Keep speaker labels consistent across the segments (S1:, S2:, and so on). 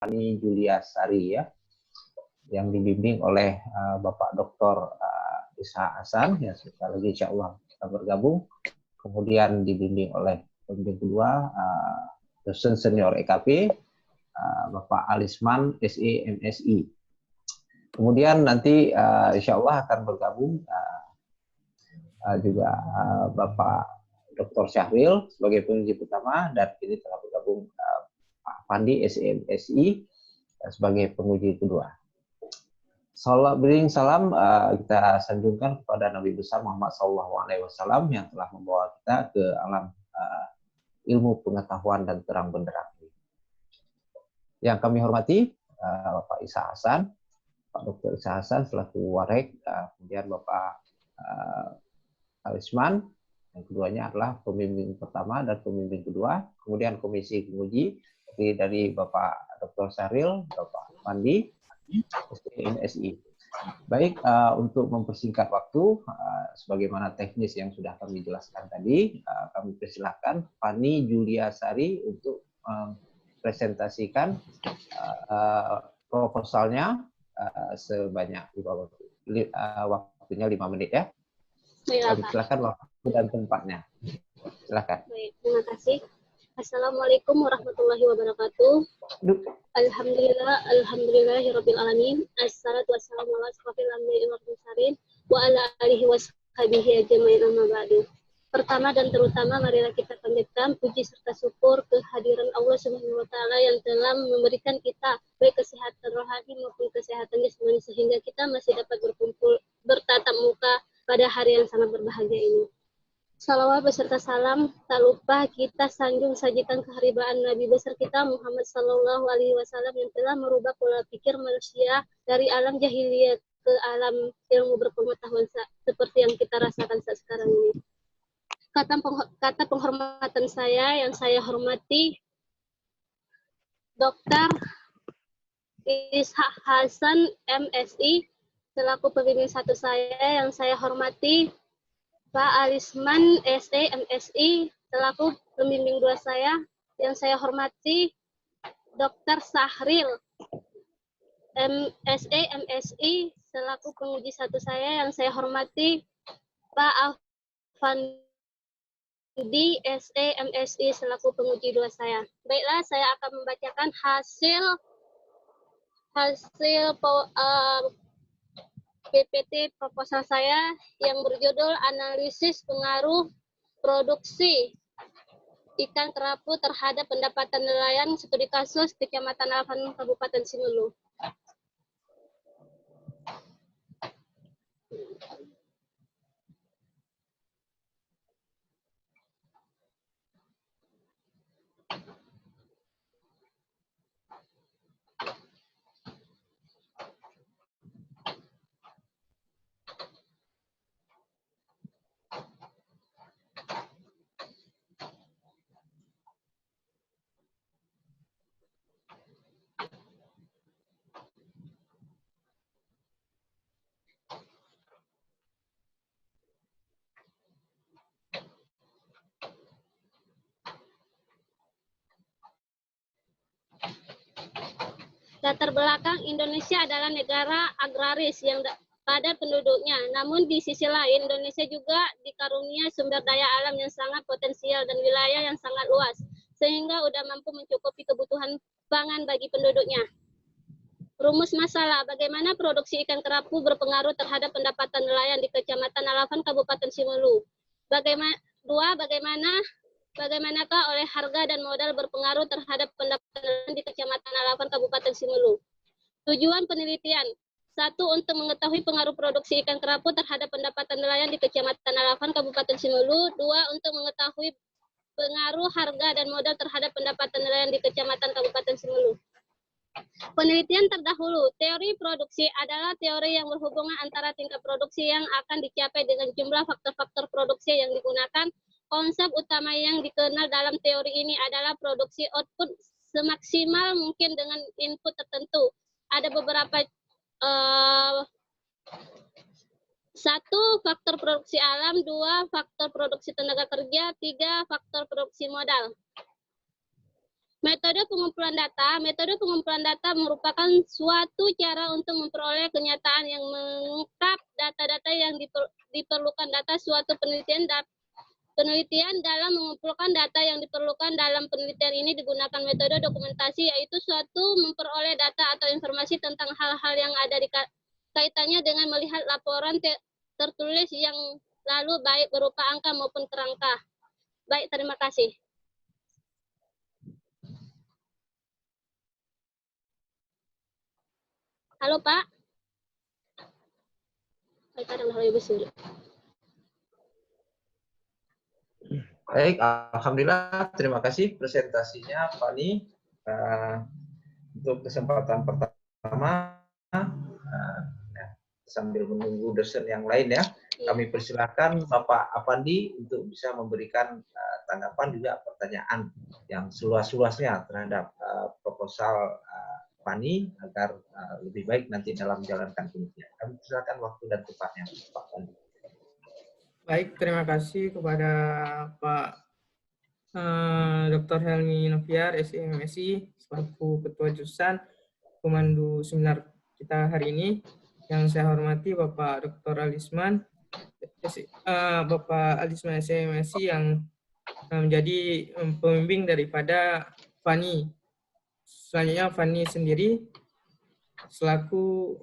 S1: Fani Juliasari ya, yang dibimbing oleh Bapak Dr. Isa Hasan yang sebentar lagi insya Allah akan bergabung. Kemudian dibimbing oleh pembimbing kedua dosen senior EKP Bapak Alisman SE MSI. Kemudian nanti insya Allah akan bergabung juga Bapak Dr. Syahril sebagai penguji pertama, dan ini telah bergabung Pak Pandi SE MSI sebagai penguji kedua. Salam bering salam kita sanjungkan kepada Nabi besar Muhammad SAW yang telah membawa kita ke alam ilmu pengetahuan dan terang benderang. Yang kami hormati Bapak Isa Hasan, Pak Dr. Isa Hasan selaku Warek, kemudian Bapak Alisman, yang keduanya adalah pembimbing pertama dan pembimbing kedua, kemudian komisi penguji dari Bapak Dr. Syahril, Bapak Pandi, MSI. Baik, untuk mempersingkat waktu, sebagaimana teknis yang sudah kami jelaskan tadi, kami persilahkan Fani Juliasari untuk presentasikan proposalnya sebanyak waktunya 5 menit ya. Kami silakan waktu dan tempatnya. Silakan.
S2: Baik, terima kasih. Assalamualaikum warahmatullahi wabarakatuh. Alhamdulillahirabbil alamin. Assalatu wassalamu ala asyrofil anbiya'i wal mursalin wa ala alihi washabihi ajmain amma ba'du. Pertama dan terutama marilah kita panjatkan puji serta syukur kehadiran Allah Subhanahu wa taala yang telah memberikan kita baik kesehatan rohani maupun kesehatan jasmani sehingga kita masih dapat berkumpul bertatap muka pada hari yang sangat berbahagia ini. Salawat beserta salam, tak lupa kita sanjung sajikan keharibaan Nabi besar kita Muhammad Sallallahu Alaihi Wasallam yang telah merubah pola pikir manusia dari alam jahiliyah ke alam ilmu berpengetahuan seperti yang kita rasakan saat sekarang ini. Kata penghormatan saya yang saya hormati Dr. Isa Hasan MSI selaku pembimbing satu saya yang saya hormati Pak Alisman SE MSI selaku pembimbing dua saya yang saya hormati Dr. Syahril SE MSI selaku penguji satu saya yang saya hormati Pak Afandi SE MSI selaku penguji dua saya. Baiklah, saya akan membacakan hasil PPT proposal saya yang berjudul Analisis Pengaruh Produksi Ikan Kerapu Terhadap Pendapatan Nelayan Studi Kasus Kecamatan Alafan Kabupaten Simelu. Latar belakang Indonesia adalah negara agraris yang padat penduduknya. Namun di sisi lain, Indonesia juga dikarunia sumber daya alam yang sangat potensial dan wilayah yang sangat luas, sehingga sudah mampu mencukupi kebutuhan pangan bagi penduduknya. Rumus masalah, bagaimana produksi ikan kerapu berpengaruh terhadap pendapatan nelayan di Kecamatan Alafan, Kabupaten Simelu. Bagaimanakah oleh harga dan modal berpengaruh terhadap pendapatan nelayan di Kecamatan Alafan, Kabupaten Simelu. Tujuan penelitian. 1. Untuk mengetahui pengaruh produksi ikan kerapu terhadap pendapatan nelayan di Kecamatan Alafan, Kabupaten Simelu. 2. Untuk mengetahui pengaruh harga dan modal terhadap pendapatan nelayan di Kecamatan Kabupaten Simelu. Penelitian terdahulu. Teori produksi adalah teori yang berhubungan antara tingkat produksi yang akan dicapai dengan jumlah faktor-faktor produksi yang digunakan. Konsep utama yang dikenal dalam teori ini adalah produksi output semaksimal mungkin dengan input tertentu. Ada beberapa 1. Faktor produksi alam, 2. Faktor produksi tenaga kerja, 3. Faktor produksi modal. Metode pengumpulan data merupakan suatu cara untuk memperoleh kenyataan yang mengungkap data-data yang diperlukan data suatu penelitian. Penelitian dalam mengumpulkan data yang diperlukan dalam penelitian ini digunakan metode dokumentasi, yaitu suatu memperoleh data atau informasi tentang hal-hal yang ada di kaitannya dengan melihat laporan tertulis yang lalu baik berupa angka maupun kerangka. Baik, terima kasih. Halo Pak.
S1: Baik, alhamdulillah, terima kasih presentasinya Fani. Untuk kesempatan pertama, sambil menunggu dosen yang lain ya, kami persilakan Bapak Afandi untuk bisa memberikan tanggapan juga pertanyaan yang seluas-luasnya terhadap proposal Fani agar lebih baik nanti dalam menjalankan penelitian. Kami persilakan waktu dan tempatnya, Pak Fandi.
S3: Baik, terima kasih kepada Pak Dr. Helmi Noviar, SEMSI, selaku Ketua Jurusan Pemandu Seminar kita hari ini. Yang saya hormati Bapak Dr. Alisman, Bapak Alisman SEMSI yang menjadi pembimbing daripada Fani. Selanjutnya Fani sendiri selaku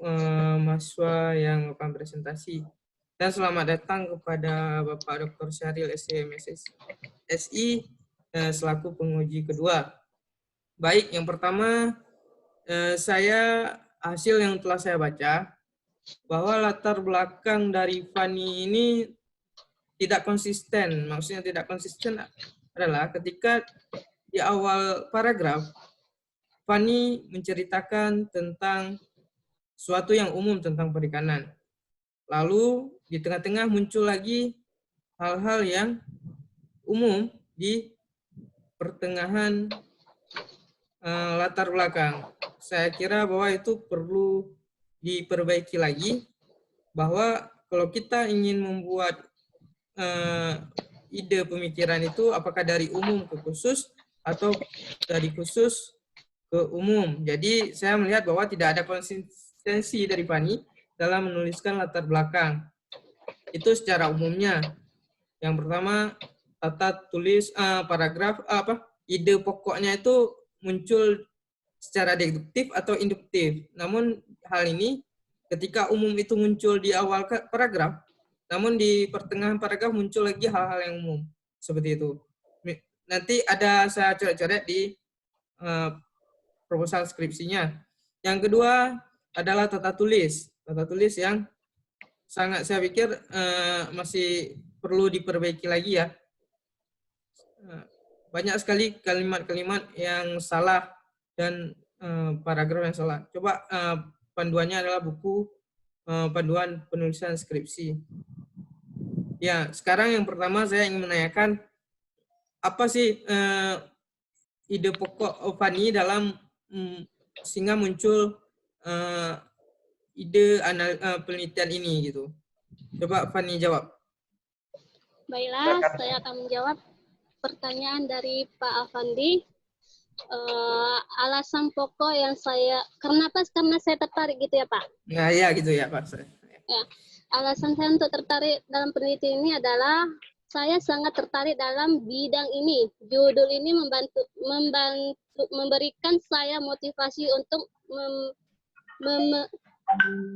S3: mahasiswa yang melakukan presentasi. Dan selamat datang kepada Bapak Dr. Syahril SI selaku penguji kedua. Baik, yang pertama hasil yang telah saya baca bahwa latar belakang dari Fani ini tidak konsisten. Maksudnya tidak konsisten adalah ketika di awal paragraf Fani menceritakan tentang suatu yang umum tentang perikanan. Lalu di tengah-tengah muncul lagi hal-hal yang umum di pertengahan latar belakang. Saya kira bahwa itu perlu diperbaiki lagi, bahwa kalau kita ingin membuat ide pemikiran itu apakah dari umum ke khusus atau dari khusus ke umum. Jadi saya melihat bahwa tidak ada konsistensi dari Fani dalam menuliskan latar belakang. Itu secara umumnya. Yang pertama, tata tulis paragraf ide pokoknya itu muncul secara deduktif atau induktif. Namun hal ini ketika umum itu muncul di awal paragraf, namun di pertengahan paragraf muncul lagi hal-hal yang umum. Seperti itu. Nanti ada saya coret-coret di proposal skripsinya. Yang kedua adalah tata tulis. Tata tulis yang sangat saya pikir masih perlu diperbaiki lagi ya. Banyak sekali kalimat-kalimat yang salah dan paragraf yang salah. Coba panduannya adalah buku panduan penulisan skripsi. Ya, sekarang yang pertama saya ingin menanyakan apa sih ide pokok Fani dalam sehingga muncul ide penelitian ini gitu. Coba Fani jawab.
S2: Baiklah, saya akan menjawab pertanyaan dari Pak Afandi. Alasan pokok yang karena saya tertarik gitu ya Pak?
S3: Nah ya gitu ya Pak.
S2: Ya, alasan saya untuk tertarik dalam penelitian ini adalah saya sangat tertarik dalam bidang ini. Judul ini memberikan saya motivasi untuk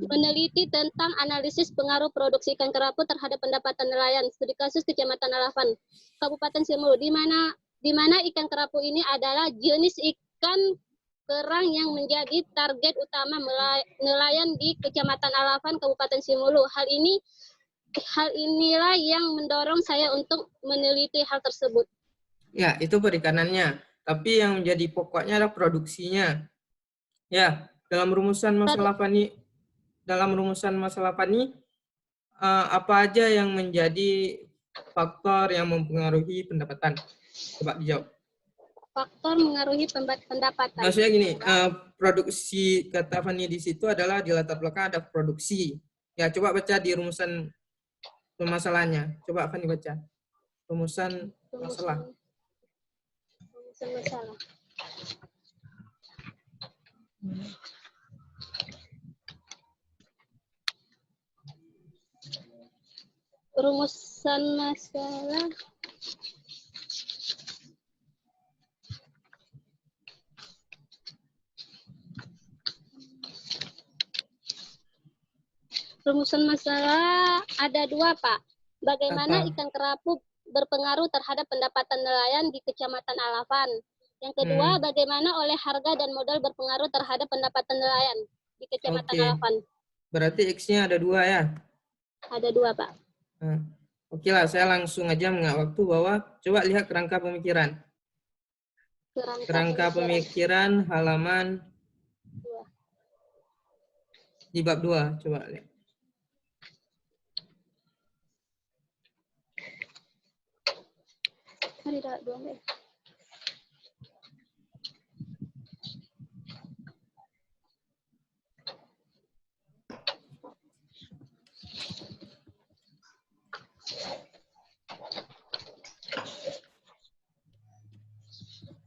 S2: meneliti tentang analisis pengaruh produksi ikan kerapu terhadap pendapatan nelayan. Studi kasus Kecamatan Alavan, Kabupaten Sumulu, di mana ikan kerapu ini adalah jenis ikan kerang yang menjadi target utama nelayan di Kecamatan Alavan, Kabupaten Sumulu. Hal inilah yang mendorong saya untuk meneliti hal tersebut.
S3: Ya, itu perikanannya. Tapi yang menjadi pokoknya adalah produksinya. Ya, dalam rumusan masalah Fani, apa aja yang menjadi faktor yang mempengaruhi pendapatan? Coba dijawab.
S2: Faktor mengaruhi pendapatan.
S3: Maksudnya gini, produksi kata Fani di situ adalah di latar belakang ada produksi. Ya, coba baca di rumusan permasalahannya. Coba Fani baca. Rumusan masalah.
S2: Rumusan masalah. Rumusan masalah. Rumusan masalah ada dua, Pak. Bagaimana
S3: Apa?
S2: ikan kerapu berpengaruh terhadap pendapatan nelayan di Kecamatan Alafan. Yang kedua, bagaimana oleh harga dan modal berpengaruh terhadap pendapatan nelayan di Kecamatan
S3: Oke.
S2: Alafan.
S3: Berarti X-nya ada 2 ya?
S2: Ada dua, Pak.
S3: Nah, oke lah, saya langsung aja mengambil waktu bahwa coba lihat kerangka pemikiran. Kerangka pemikiran halaman
S2: Dua.
S3: di bab 2, coba lihat.
S2: Ada dua, Mbak.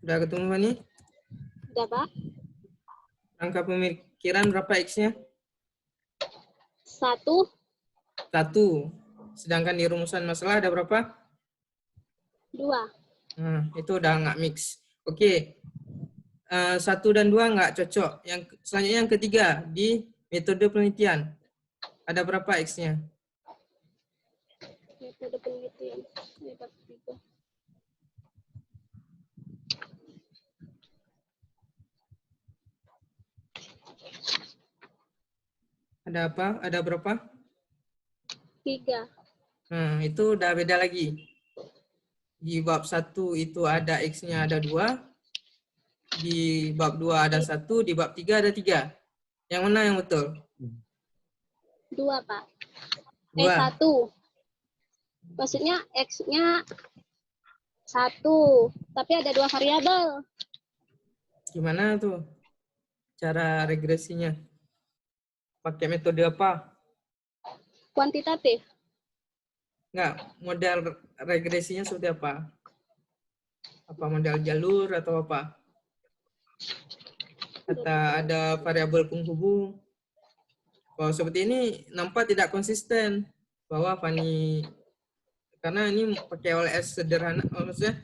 S3: Udah ketemu Fani?
S2: Udah, Pak.
S3: Kerangka pemikiran berapa X-nya?
S2: 1,
S3: 1. Sedangkan di rumusan masalah ada berapa?
S2: 2.
S3: Nah, itu udah nggak mix. Oke. 1 dan 2 nggak cocok. Yang selanjutnya yang ketiga, di metode penelitian. Ada berapa X-nya?
S2: Metode penelitian. Ini bab 3.
S3: Ada apa? Ada berapa?
S2: 3.
S3: Nah, itu udah beda lagi. Di bab 1 itu ada X-nya ada 2. Di bab 2 ada 1. Di bab 3 ada 3. Yang mana yang betul?
S2: 2, Pak.
S3: 2.
S2: 1. Maksudnya X-nya 1. Tapi ada 2 variabel.
S3: Gimana tuh cara regresinya? Pakai metode apa?
S2: Kuantitatif.
S3: Enggak, model regresinya seperti apa? Apa model jalur atau apa? Atau ada variabel penghubung? Kalau seperti ini nampak tidak konsisten bahwa Fani, karena ini pakai OLS sederhana, maksudnya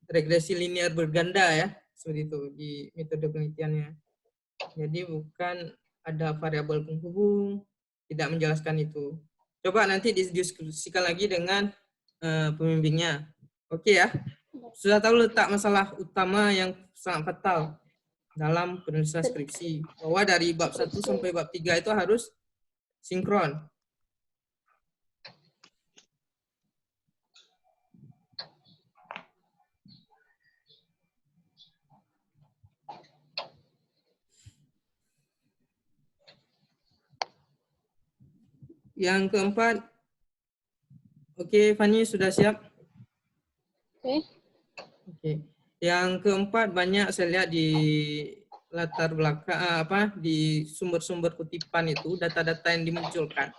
S3: regresi linear berganda ya, seperti itu di metode penelitiannya. Jadi bukan ada variabel penghubung, tidak menjelaskan itu. Coba nanti didiskusikan lagi dengan pembimbingnya. Oke ya. Sudah tahu letak masalah utama yang sangat fatal dalam penulisan skripsi. Bahwa dari bab 1 sampai bab 3 itu harus sinkron. Yang keempat, oke, Fani sudah siap?
S2: Oke.
S3: Oke. Yang keempat, banyak saya lihat di latar belakang di sumber-sumber kutipan itu, data-data yang dimunculkan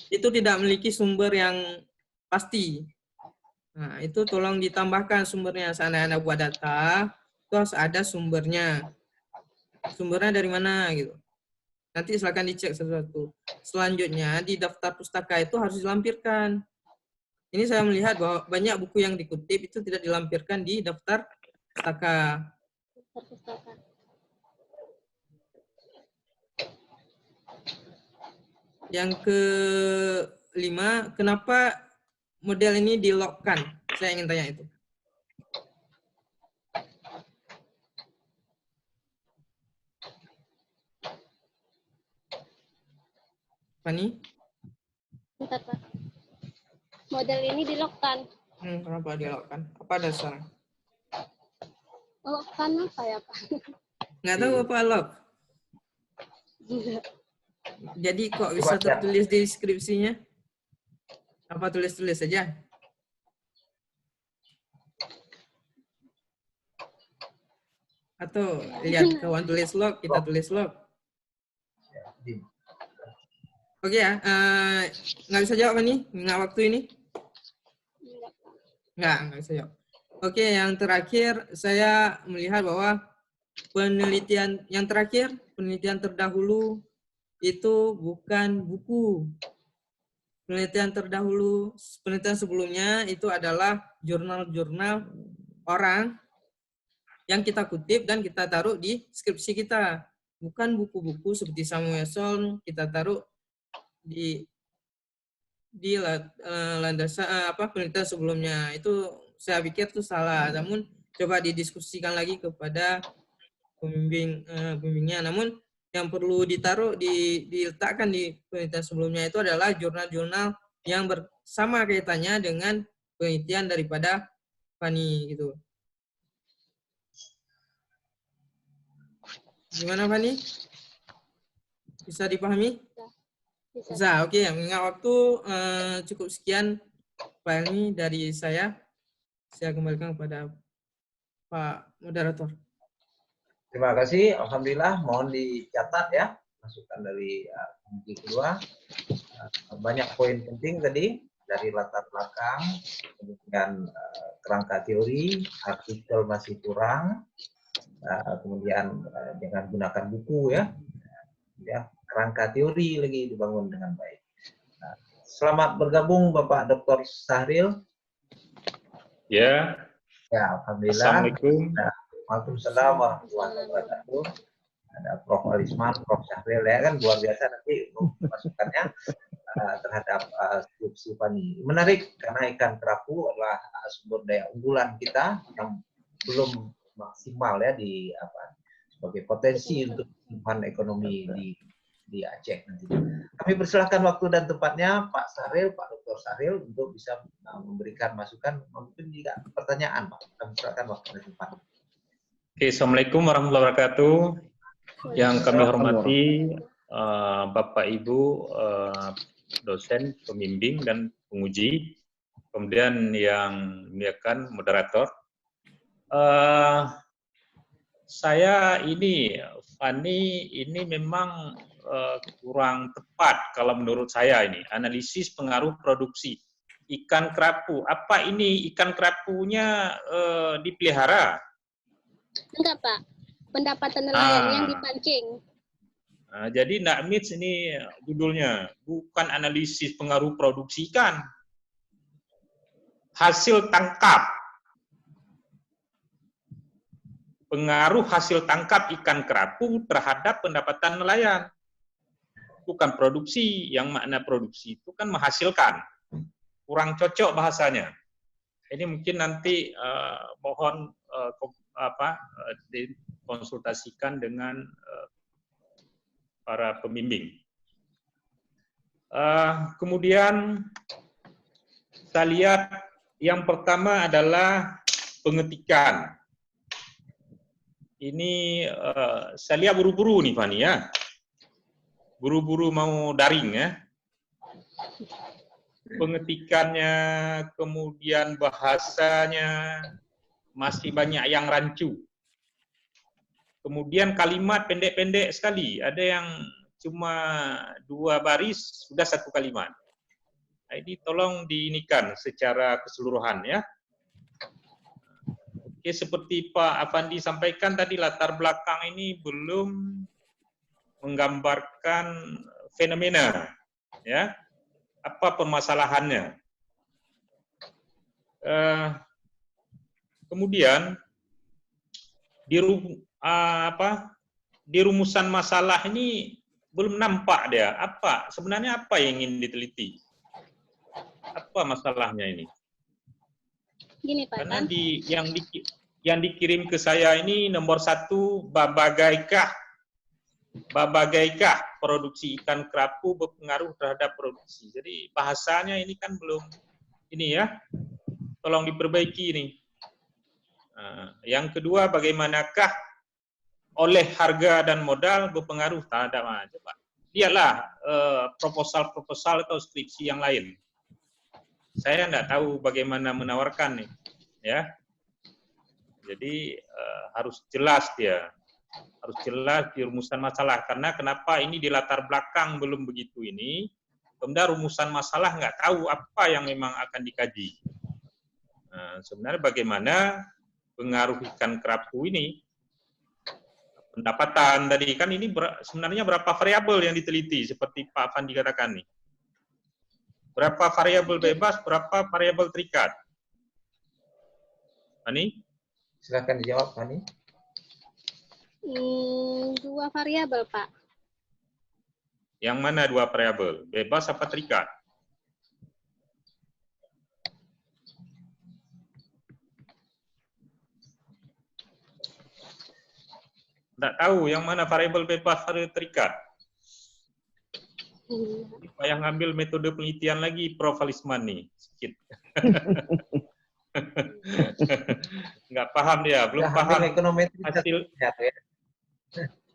S3: itu tidak memiliki sumber yang pasti. Nah, itu tolong ditambahkan sumbernya. Seandainya Anda buat data, itu harus ada sumbernya. Sumbernya dari mana gitu. Nanti silakan dicek satu-satu. Selanjutnya di daftar pustaka itu harus dilampirkan. Ini saya melihat bahwa banyak buku yang dikutip itu tidak dilampirkan di daftar pustaka. Yang kelima, kenapa model ini di-lock-kan? Saya ingin tanya itu. Fani?
S2: Bentar, Pak. Model ini di-lock-kan.
S3: Kenapa di-lock-kan? Apa dasarnya?
S2: Lock-kan apa ya, Pak?
S3: Nggak tahu apa lock. Jadi kok bisa tertulis di deskripsinya? Apa tulis-tulis saja? Atau lihat kawan tulis lock, kita tulis lock? Oke ya, nggak bisa jawab nih, nggak waktu ini? Nggak bisa jawab. Oke, yang terakhir saya melihat bahwa penelitian yang terakhir, penelitian terdahulu itu bukan buku. Penelitian terdahulu, penelitian sebelumnya itu adalah jurnal-jurnal orang yang kita kutip dan kita taruh di skripsi kita. Bukan buku-buku seperti Samuelson kita taruh di landasan penelitian sebelumnya. Itu saya pikir itu salah. Namun coba didiskusikan lagi kepada pembimbingnya. Namun yang perlu diletakkan di penelitian sebelumnya itu adalah jurnal-jurnal yang bersama kaitannya dengan penelitian daripada Fani gitu. Gimana Fani? Bisa dipahami? Bisa. Oke. Mengingat waktu cukup sekian Fani dari saya. Saya kembalikan kepada Pak Moderator.
S1: Terima kasih. Alhamdulillah, mohon dicatat ya masukan dari komisi kedua. Banyak poin penting tadi dari latar belakang, kemudian kerangka teori, artikel masih kurang, kemudian dengan gunakan buku ya, kerangka teori lagi dibangun dengan baik. Selamat bergabung Bapak Dr. Syahril.
S4: Ya.
S1: Ya, alhamdulillah.
S4: Assalamualaikum.
S1: Waalaikumsalam warahmatullahi wabarakatuh. Ada Prof. Alisman, Prof. Syahril ya kan luar biasa nanti masukannya terhadap skripsi Fani. Menarik karena ikan kerapu adalah sumber daya unggulan kita yang belum maksimal ya sebagai potensi untuk pertumbuhan ekonomi di Aceh nanti. Kami persilahkan waktu dan tempatnya Pak Syahril, Pak Dr. Syahril untuk bisa memberikan masukan, mungkin juga pertanyaan Pak. Kami persilahkan waktu dan tempat.
S4: Oke, Assalamualaikum warahmatullahi wabarakatuh. Yang kami hormati Bapak Ibu dosen, pembimbing dan penguji, kemudian yang memuliakan moderator. Saya ini Fani ini memang kurang tepat kalau menurut saya ini analisis pengaruh produksi ikan kerapu. Apa ini ikan kerapunya dipelihara?
S2: Enggak Pak, pendapatan nelayan yang dipancing.
S4: Jadi nggak mix ini judulnya, bukan analisis pengaruh produksi ikan, hasil tangkap. Pengaruh hasil tangkap ikan kerapu terhadap pendapatan nelayan. Bukan produksi, yang makna produksi itu kan menghasilkan. Kurang cocok bahasanya. Ini mungkin nanti mohon dikonsultasikan dengan para pembimbing. Kemudian saya lihat yang pertama adalah pengetikan. Ini saya lihat buru-buru nih Fani ya. Buru-buru mau daring ya. Pengetikannya, kemudian bahasanya masih banyak yang rancu. Kemudian kalimat pendek-pendek sekali. Ada yang cuma 2 baris, sudah 1 kalimat. Nah, ini tolong diinikan secara keseluruhan ya. Oke, seperti Pak Afandi sampaikan tadi, latar belakang ini belum menggambarkan fenomena, ya, apa permasalahannya. Kemudian di rumusan masalah ini belum nampak dia sebenarnya apa yang ingin diteliti, apa masalahnya ini.
S2: Gini Pak,
S4: karena yang dikirim ke saya ini nomor 1 babagaikah produksi ikan kerapu berpengaruh terhadap produksi. Jadi bahasanya ini kan belum ini ya, tolong diperbaiki ini. Yang kedua, bagaimanakah oleh harga dan modal berpengaruh terhadap coba lihatlah proposal atau skripsi yang lain. Saya nggak tahu bagaimana menawarkan nih, ya. Jadi harus jelas dia. Harus jelas di rumusan masalah. Karena kenapa ini di latar belakang belum begitu ini, kemudian rumusan masalah nggak tahu apa yang memang akan dikaji. Sebenarnya bagaimana pengaruh ikan kerapu ini pendapatan tadi kan ini sebenarnya berapa variabel yang diteliti seperti Pak Fandi katakan nih. Berapa variabel bebas, berapa variabel terikat? Fani?
S1: Silakan dijawab, Fani.
S2: 2 variabel, Pak.
S4: Yang mana 2 variabel? Bebas apa terikat? Tidak tahu yang mana variabel bebas, variabel terikat. Yang ngambil metode penelitian lagi Prof. Alisman nih, sedikit. Nggak paham dia, belum paham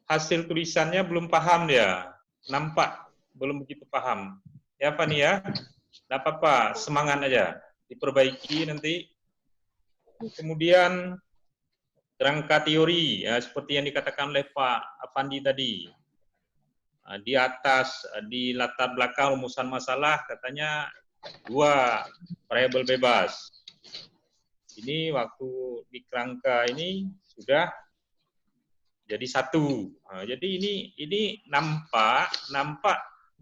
S4: hasil tulisannya, belum paham dia. Nampak belum begitu paham. Ya Pak nih ya, nggak apa-apa, semangat aja, diperbaiki nanti. Kemudian kerangka teori, ya, seperti yang dikatakan oleh Pak Afandi tadi. Di atas, di latar belakang rumusan masalah, katanya 2 variabel bebas. Ini waktu di kerangka ini sudah jadi 1. Jadi ini nampak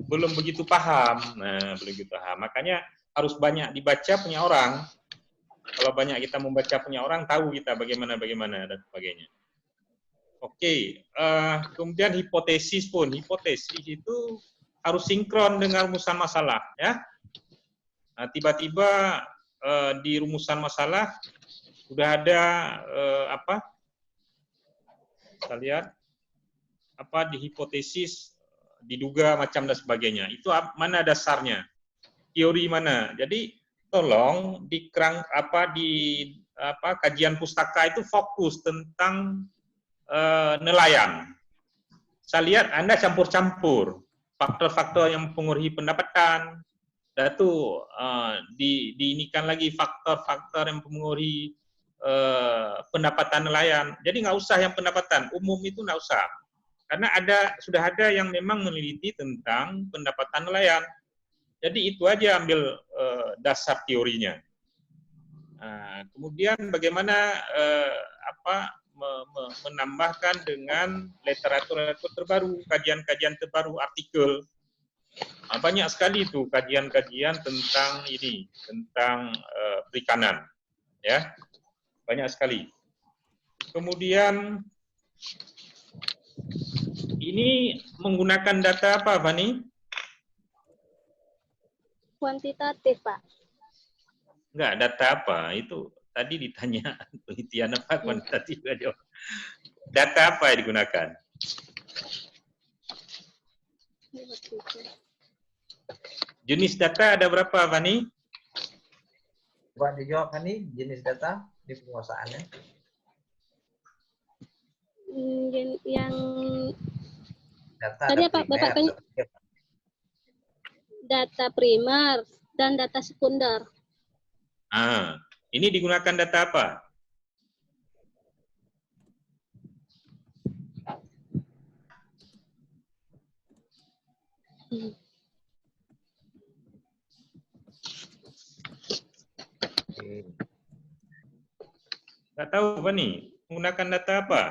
S4: belum begitu paham. Nah, belum begitu paham. Makanya harus banyak dibaca punya orang. Kalau banyak kita membaca punya orang, tahu kita bagaimana dan sebagainya. Oke, kemudian hipotesis pun. Hipotesis itu harus sinkron dengan rumusan masalah, ya. Nah, tiba-tiba di rumusan masalah sudah ada kita lihat di hipotesis diduga macam dan sebagainya. Itu mana dasarnya? Teori mana? Jadi tolong di kajian pustaka itu fokus tentang nelayan. Saya lihat Anda campur-campur faktor-faktor yang mempengaruhi pendapatan, dan itu diinikan lagi faktor-faktor yang mempengaruhi pendapatan nelayan. Jadi nggak usah yang pendapatan umum itu, nggak usah, karena sudah ada yang memang meneliti tentang pendapatan nelayan. Jadi itu aja ambil dasar teorinya. Nah, kemudian bagaimana menambahkan dengan literatur terbaru, kajian-kajian terbaru, artikel. Banyak sekali itu kajian-kajian tentang ini, tentang perikanan, ya, banyak sekali. Kemudian ini menggunakan data apa, Fani?
S2: Kuantitatif, Pak.
S4: Enggak, data apa? Itu tadi ditanya penelitian apa, kuantitatif. Data apa yang digunakan? Jenis data ada berapa, Fani?
S1: Coba dijawab, Fani, jenis data di penguasaannya.
S2: Yang
S1: Data
S2: tadi apa Bapak tanya? Data primer dan data sekunder.
S4: Ini digunakan data apa? Nggak tahu apa nih? Menggunakan data apa?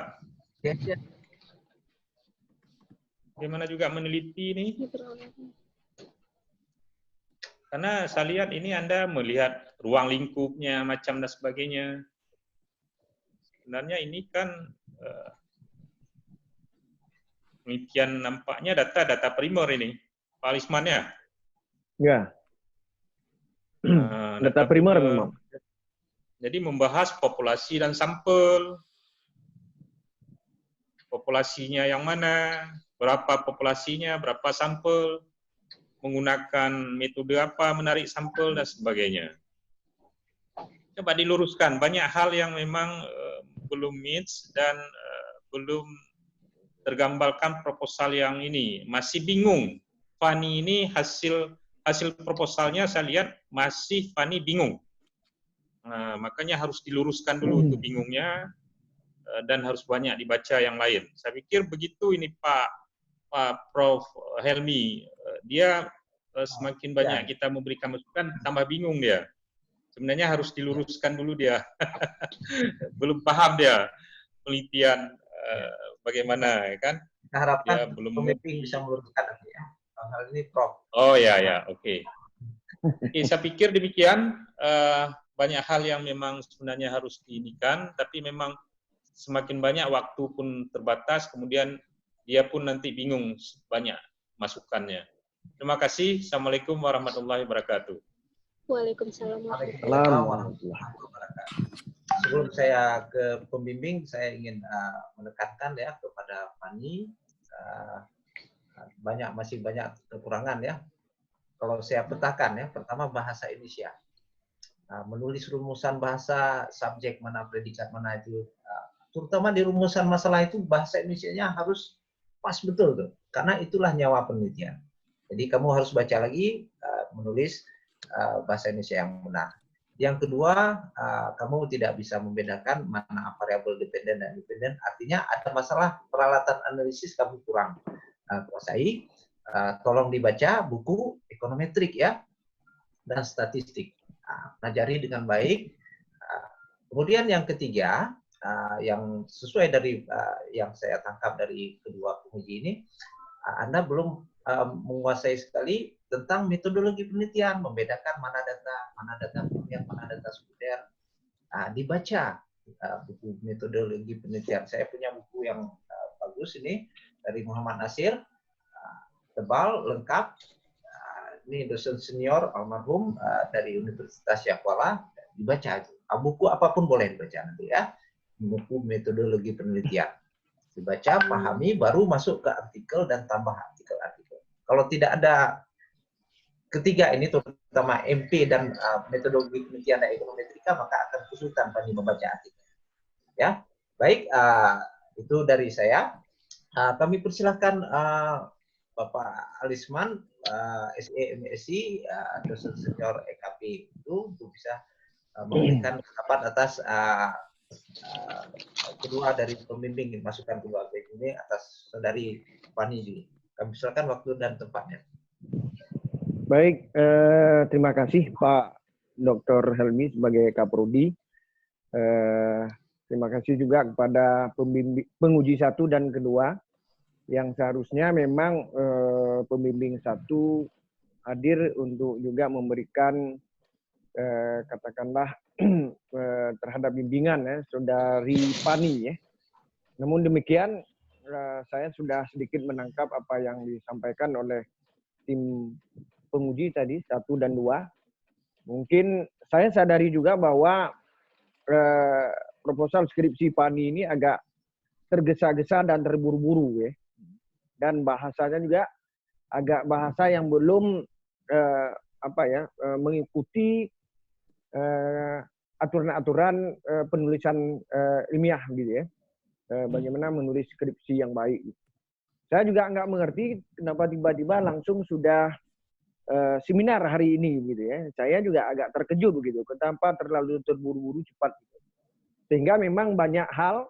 S4: Bagaimana juga meneliti ini? Karena saya lihat ini Anda melihat ruang lingkupnya, macam dan sebagainya. Sebenarnya ini kan penelitian, nampaknya data primer ini, Pak Alisman ya?
S5: Ya. Data primer memang.
S4: Jadi membahas populasi dan sampel. Populasinya yang mana, berapa populasinya, berapa sampel, menggunakan metode apa menarik sampel dan sebagainya. Coba diluruskan, banyak hal yang memang belum match dan belum tergambarkan proposal yang ini. Masih bingung. Fani ini hasil proposalnya saya lihat masih Fani bingung. Nah, makanya harus diluruskan dulu untuk bingungnya, dan harus banyak dibaca yang lain. Saya pikir begitu ini Pak Prof. Helmi. Dia semakin banyak kita memberikan masukan, tambah bingung dia. Sebenarnya harus diluruskan dulu dia. Belum paham dia penelitian bagaimana ya kan?
S1: Kita harapkan
S4: Dia belum.
S1: pemimpin bisa meluruskan nanti ya. Hal ini, Prof.
S4: Oh ya, oke. Oke, saya pikir demikian. Banyak hal yang memang sebenarnya harus diinikan, tapi memang semakin banyak waktu pun terbatas, kemudian dia pun nanti bingung banyak masukannya. Terima kasih. Assalamualaikum warahmatullahi wabarakatuh.
S2: Waalaikumsalam.
S1: warahmatullahi wabarakatuh. Sebelum saya ke pembimbing, saya ingin menekankan ya kepada Fani, masih banyak kekurangan ya. Kalau saya petakan ya, pertama bahasa Indonesia. Menulis rumusan bahasa, subjek mana, predikat mana itu, terutama di rumusan masalah itu bahasa Indonesianya harus pas betul tuh, karena itulah nyawa penelitian. Jadi kamu harus baca lagi, menulis bahasa Indonesia yang benar. Yang kedua, kamu tidak bisa membedakan mana variabel dependen dan independen. Artinya ada masalah peralatan analisis kamu kurang kuasai. Tolong dibaca buku ekonometrik ya dan statistik. Pelajari dengan baik. Kemudian yang ketiga, yang sesuai dari yang saya tangkap dari kedua penguji ini, Anda belum menguasai sekali tentang metodologi penelitian, membedakan mana data primer, mana data sekunder. Dibaca buku metodologi penelitian. Saya punya buku yang bagus ini dari Muhammad Nasir, tebal, lengkap. Ini dosen senior almarhum dari Universitas Syakwala, dibaca itu. Buku apapun boleh dibaca nanti ya. Buku metodologi penelitian. Dibaca, pahami, baru masuk ke artikel dan tambah artikel-artikel. Kalau tidak ada ketiga ini, terutama MP dan metodologi penelitian dan ekonometrika, maka akan kesulitan bagi membaca artikel. Ya, baik, itu dari saya. Kami persilahkan Bapak Alisman, SE MSc, dosen senior EKP itu untuk bisa memberikan pendapat atas kedua dari pembimbing, masukan kedua ini atas saudari Fani Juli. Kami silakan waktu dan tempatnya.
S5: Baik, terima kasih Pak Dr. Helmi sebagai Kaprodi. Terima kasih juga kepada penguji 1 dan kedua, yang seharusnya memang pembimbing 1 hadir untuk juga memberikan katakanlah terhadap bimbingan ya, saudari Fani ya. Namun demikian, saya sudah sedikit menangkap apa yang disampaikan oleh tim penguji tadi 1 dan 2. Mungkin saya sadari juga bahwa proposal skripsi Fani ini agak tergesa-gesa dan terburu-buru ya. Dan bahasanya juga agak bahasa yang belum mengikuti aturan-aturan penulisan ilmiah gitu ya. Bagaimana menulis skripsi yang baik. Saya juga nggak mengerti kenapa tiba-tiba langsung sudah seminar hari ini gitu ya. Saya juga agak terkejut begitu. Kenapa terlalu terburu-buru cepat. Gitu. Sehingga memang banyak hal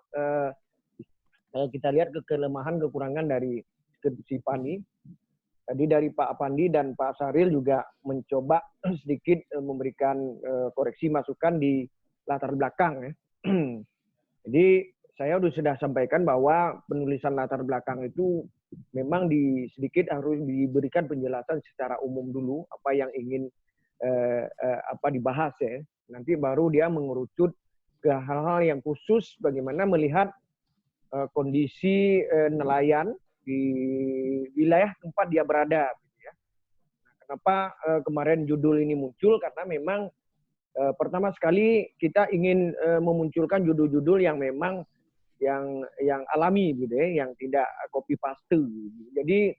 S5: kita lihat kelemahan kekurangan dari skripsi Fani. Tadi dari Pak Apandi dan Pak Saril juga mencoba sedikit memberikan koreksi masukan di latar belakang ya. Jadi saya sudah sampaikan bahwa penulisan latar belakang itu memang sedikit harus diberikan penjelasan secara umum dulu apa yang ingin dibahas ya. Nanti baru dia mengerucut ke hal-hal yang khusus bagaimana melihat kondisi nelayan di wilayah tempat dia berada. Ya. Nah, kenapa kemarin judul ini muncul? Karena memang pertama sekali kita ingin memunculkan judul-judul yang memang yang alami, gitu ya, yang tidak copy paste. Jadi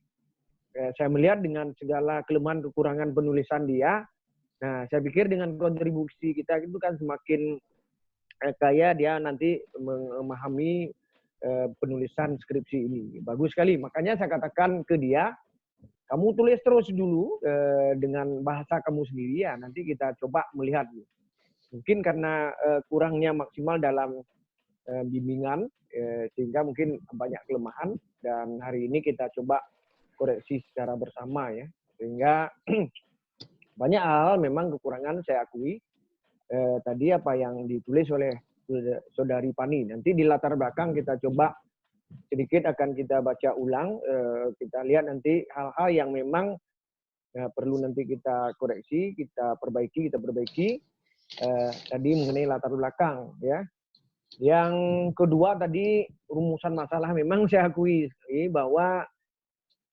S5: saya melihat dengan segala kelemahan kekurangan penulisan dia, nah saya pikir dengan kontribusi kita itu kan semakin kaya dia nanti memahami penulisan skripsi ini. Bagus sekali. Makanya saya katakan ke dia, kamu tulis terus dulu dengan bahasa kamu sendiri ya. Nanti kita coba melihat. Mungkin karena kurangnya maksimal dalam bimbingan, sehingga mungkin banyak kelemahan. Dan hari ini kita coba koreksi secara bersama ya. Sehingga banyak hal memang kekurangan saya akui. Tadi apa yang ditulis oleh saudari Fani. Nanti di latar belakang kita coba sedikit akan kita baca ulang. Kita lihat nanti hal-hal yang memang perlu nanti kita koreksi, kita perbaiki. Tadi mengenai latar belakang, ya. Yang kedua tadi rumusan masalah, memang saya akui bahwa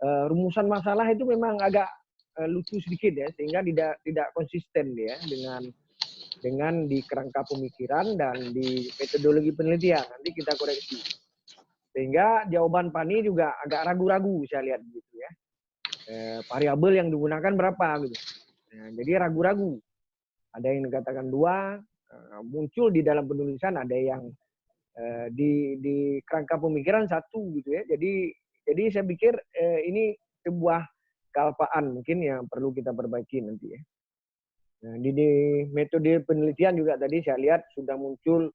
S5: rumusan masalah itu memang agak lucu sedikit ya, sehingga tidak konsisten ya dengan di kerangka pemikiran dan di metodologi penelitian. Nanti kita koreksi. Sehingga jawaban Pani juga agak ragu-ragu saya lihat gitu ya. Variabel yang digunakan berapa gitu. Nah, jadi ragu-ragu. Ada yang dikatakan 2, muncul di dalam penulisan, ada yang di kerangka pemikiran 1 gitu ya. Jadi saya pikir ini sebuah kealpaan mungkin yang perlu kita perbaiki nanti ya. Nah, di metode penelitian juga tadi saya lihat sudah muncul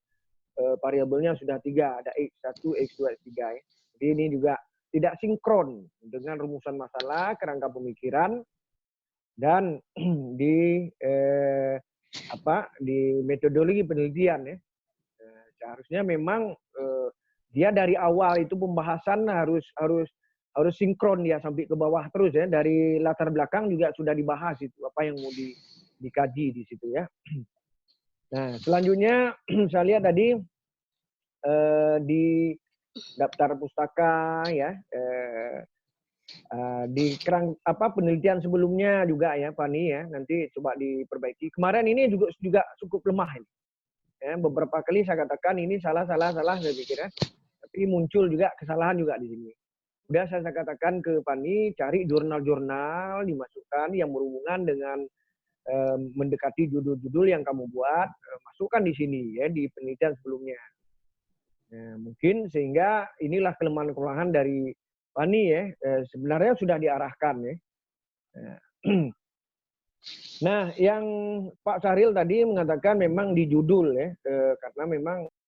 S5: variabelnya sudah 3, ada X1, X2, X3 ya. Jadi ini juga tidak sinkron dengan rumusan masalah, kerangka pemikiran, dan di metodologi penelitian ya. Seharusnya memang dia dari awal itu pembahasan harus sinkron ya sampai ke bawah terus ya. Dari latar belakang juga sudah dibahas itu apa yang mau dikaji di situ ya. Nah, selanjutnya saya lihat tadi di daftar pustaka ya, di penelitian sebelumnya juga ya Pani ya, nanti coba diperbaiki. Kemarin ini juga cukup lemah ini. Ya, beberapa kali saya katakan ini salah saya pikir ya. Tapi muncul juga kesalahan juga di sini. Udah saya katakan ke Pani, cari jurnal-jurnal dimasukkan yang berhubungan dengan mendekati judul-judul yang kamu buat, masukkan di sini ya di penelitian sebelumnya. Nah, mungkin sehingga inilah kelemahan-kelemahan dari Pani ya, sebenarnya sudah diarahkan ya. Nah, yang Pak Syahril tadi mengatakan memang di judul ya, karena memang